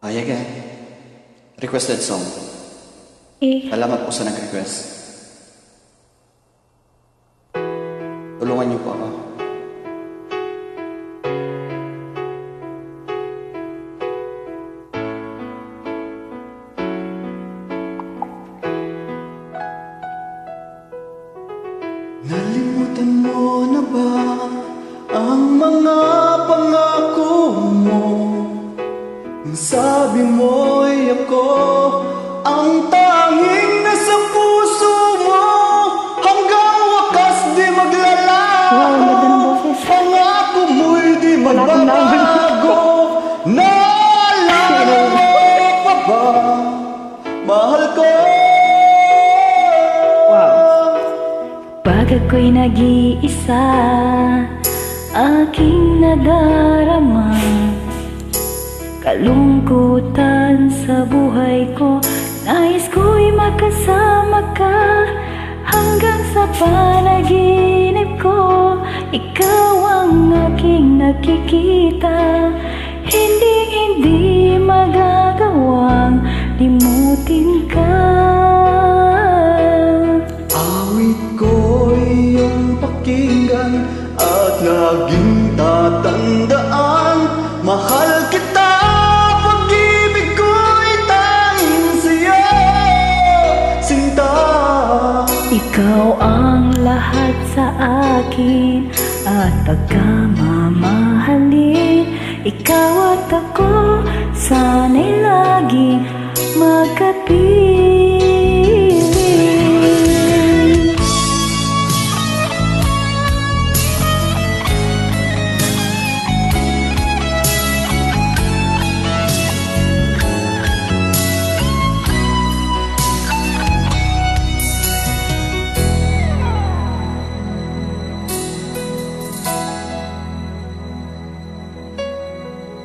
Again. Requested song. Salamat po sa nag-request. Tulungan niyo po ako. Nalimutan mo na ba ang mga pangako mo? Ang sabi mo'y ako ang tanging nasa puso mo. Hanggang wakas di maglalaho. Pangako mo'y di magbabago. Naalala mo pa ba? Mahal ko. Pag ako'y nag-iisa, aking nadarama kalungkutan sa buhay ko. Nais ko'y makasama ka hanggang sa panaginip ko. Ikaw ang aking nakikita, hindi magagawang limutin ka. Awit ko'y iyong pakinggan at laging tatandaan. Mahal kita, pag-ibig ko'y tanging sa'yo, sinta. Ikaw ang lahat sa akin at pagkamamahalin. Ikaw at ako, sana'y laging magkapiling.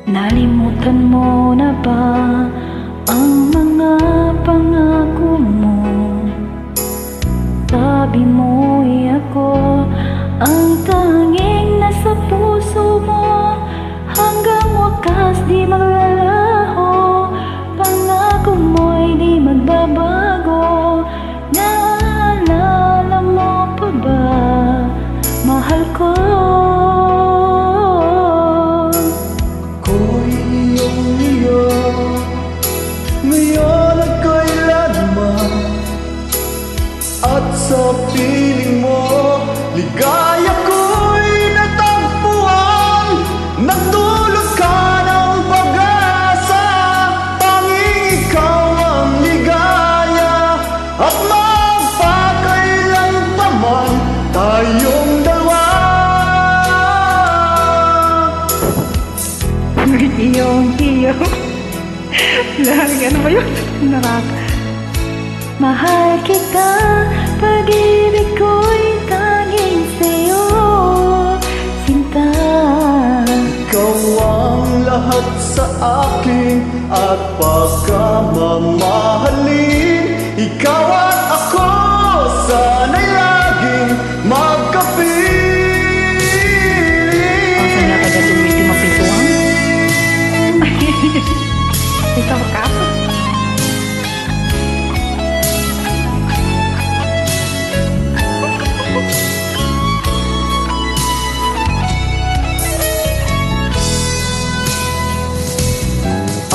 Nalimutan mo na ba ang mga pangako mo? Sabi mo'y ako ang tanging nasa puso mo. Hanggang wakas di maglalaho, pangako mo'y di magbabago. Naalala mo pa ba, mahal ko? Ngayon at kailanman, at sa piling mo, ligaya ko'y natagpuan. Nagdulot ka ng pag-asa, tanging ikaw ang ligaya. At magpakailan pa man tayong dalawa. Iyong lagi, ano ba yun? Mahal kita, pag-ibig ko'y tanging sa'yo, sinta. Ikaw ang lahat sa akin at pagkamamahalin. Ikaw at ako, sana'y laging magkapiling. Ang sana taga tumiti mapituang? Ikaw ka?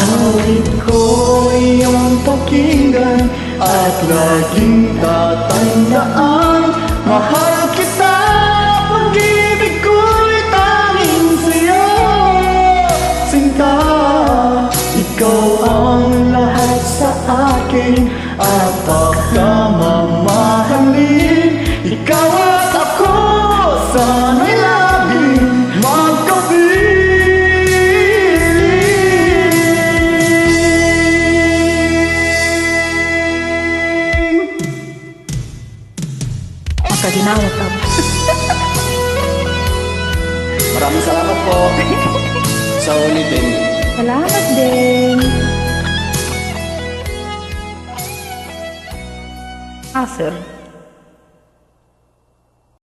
Awit ko iyong pakinggan at laging tatandaan. Mahal kita, pag-ibig ko'y tanging sa'yo, sinta. Ikaw ang lahat sa akin at pagkamamahalin. Ikaw at ako, sana'y laging magkapiling. Magkaginawa ka. Maraming salamat po sa ulitin. Salamat din. Sir.